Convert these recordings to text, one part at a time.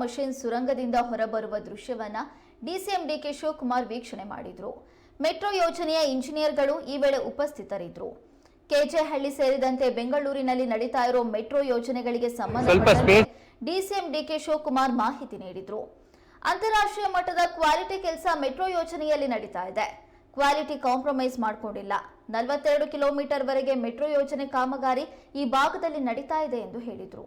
Machine ಸುರಂಗದಿಂದ ಹೊರಬರುವ ದೃಶ್ಯವನ್ನ DCM DK Shivakumar ವೀಕ್ಷಣೆ ಮಾಡಿದ್ರು. ಮೆಟ್ರೋ ಯೋಜನೆಯ ಇಂಜಿನಿಯರ್ಗಳು ಈ ವೇಳೆ ಉಪಸ್ಥಿತರಿದ್ದರು. ಕೆಜೆಹಳ್ಳಿ ಸೇರಿದಂತೆ ಬೆಂಗಳೂರಿನಲ್ಲಿ ನಡೀತಾ ಇರೋ ಮೆಟ್ರೋ ಯೋಜನೆಗಳಿಗೆ ಸಂಬಂಧಪಟ್ಟಂತೆ ಡಿಸಿಎಂ ಡಿಕೆ ಶಿವಕುಮಾರ್ ಮಾಹಿತಿ ನೀಡಿದ್ರು. ಅಂತಾರಾಷ್ಟ್ರೀಯ ಮಟ್ಟದ ಕ್ವಾಲಿಟಿ ಕೆಲಸ ಮೆಟ್ರೋ ಯೋಜನೆಯಲ್ಲಿ ನಡೀತಾ ಇದೆ. ಕ್ವಾಲಿಟಿ ಕಾಂಪ್ರಮೈಸ್ ಮಾಡಿಕೊಂಡಿಲ್ಲ. 42 ಕಿಲೋಮೀಟರ್ ವರೆಗೆ ಮೆಟ್ರೋ ಯೋಜನೆ ಕಾಮಗಾರಿ ಈ ಭಾಗದಲ್ಲಿ ನಡೀತಾ ಇದೆ ಎಂದು ಹೇಳಿದರು.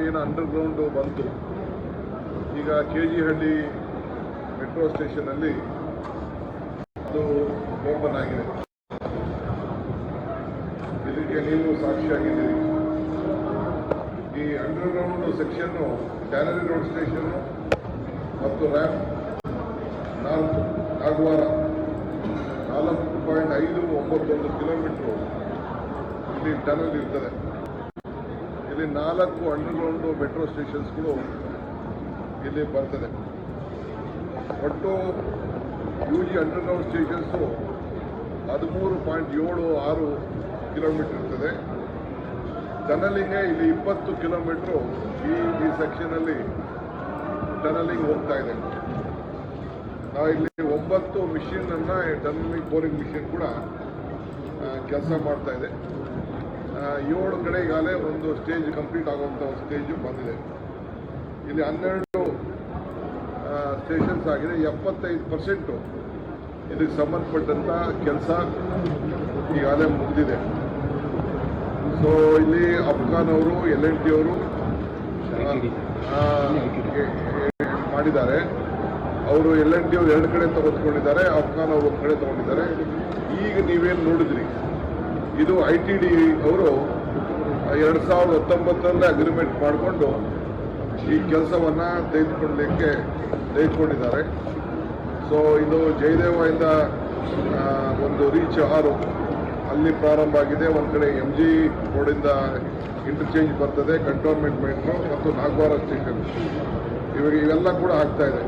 ಏನು ಅಂಡರ್ಗ್ರೌಂಡ್ ಬಂತು. ಈಗ ಕೆಜಿಹಳ್ಳಿ ಮೆಟ್ರೋ ಸ್ಟೇಷನಲ್ಲಿ ಅದು ಓಪನ್ ಆಗಿದೆ. ಇದಕ್ಕೆ ನೀವು ಸಾಕ್ಷಿಯಾಗಿದ್ದೀರಿ. ಈ underground section tannery road station ಮತ್ತು ರ್ಯಾಂಪ್ ನಾಗವಾರ 4.591 ಕಿಲೋಮೀಟರ್ ಇಲ್ಲಿ ಟನಲ್ ಇರ್ತದೆ. ಇಲ್ಲಿ 4 ಅಂಡರ್ಗ್ರೌಂಡ್ ಮೆಟ್ರೋ ಸ್ಟೇಷನ್ಸ್ಗಳು ಇಲ್ಲಿ ಬರ್ತದೆ. ಒಟ್ಟು ಯುಜಿ ಅಂಡರ್ಗ್ರೌಂಡ್ ಸ್ಟೇಷನ್ಸು 13.76 ಕಿಲೋಮೀಟರ್ ಇರ್ತದೆ. ಟನಲಿಂಗ್ ಇಲ್ಲಿ 20 ಕಿಲೋಮೀಟರು ಈ ಸೆಕ್ಷನಲ್ಲಿ ಟನಲಿಂಗ್ ಹೋಗ್ತಾ ಇದೆ. ನಾವು ಇಲ್ಲಿ 9 ಮಿಷಿನನ್ನು ಟನಲಿಂಗ್ ಬೋರಿಂಗ್ ಮಿಷಿನ್ ಕೂಡ ಕೆಲಸ ಮಾಡ್ತಾ ಇದೆ. 7 ಕಡೆ ಈಗಾಗಲೇ ಒಂದು ಸ್ಟೇಜ್ ಕಂಪ್ಲೀಟ್ ಆಗುವಂಥ ಒಂದು ಸ್ಟೇಜು ಬಂದಿದೆ. ಇಲ್ಲಿ 12 ಸ್ಟೇಷನ್ಸ್ ಆಗಿದೆ. 75% ಇದಕ್ಕೆ ಸಂಬಂಧಪಟ್ಟಂಥ ಕೆಲಸ ಈಗಾಗಲೇ ಮುಗಿದಿದೆ. ಸೊ ಇಲ್ಲಿ ಅಫ್ಘಾನ್ ಅವರು LNT ಅವರು ಮಾಡಿದ್ದಾರೆ. ಅವರು LNT ಅವರು 2 ಕಡೆ ತೆಗೆದುಕೊಂಡಿದ್ದಾರೆ, ಅಫ್ಘಾನ್ ಅವರು 1 ಕಡೆ ತಗೊಂಡಿದ್ದಾರೆ. ಈಗ ನೀವೇನು ನೋಡಿದ್ರಿ, ಇದು ITD ಅವರು 2019 ಅಗ್ರಿಮೆಂಟ್ ಮಾಡಿಕೊಂಡು ಈ ಕೆಲಸವನ್ನು ತೆಗೆದುಕೊಂಡಿದ್ದಾರೆ. ಸೊ ಇದು ಜಯದೇವದಿಂದ ಒಂದು ರೀಚ್ 6 ಅಲ್ಲಿ ಪ್ರಾರಂಭ ಆಗಿದೆ. ಒಂದು ಕಡೆ MG ರೋಡಿಂದ ಇಂಟರ್ಚೇಂಜ್ ಬರ್ತದೆ, ಕಂಟೋನ್ಮೆಂಟ್ ಮೆಟ್ರೋ ಮತ್ತು ನಾಗವಾರ ಸ್ಟೇಷನ್ ಇವೆಲ್ಲ ಕೂಡ ಆಗ್ತಾ ಇದೆ.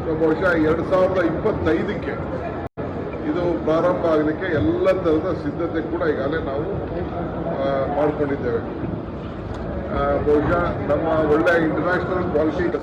ಸೊ ಬಹುಶಃ 2025ಕ್ಕೆ ಇದು ಪ್ರಾರಂಭ ಆಗಲಿಕ್ಕೆ ಎಲ್ಲ ಥರದ ಸಿದ್ಧತೆ ಕೂಡ ಈಗಾಗಲೇ ನಾವು ಮಾಡಿಕೊಂಡಿದ್ದೇವೆ. ಬಹುಶಃ ನಮ್ಮ ಒಳ್ಳೆಯ ಇಂಟರ್ನ್ಯಾಷನಲ್ ಕ್ವಾಲಿಟಿ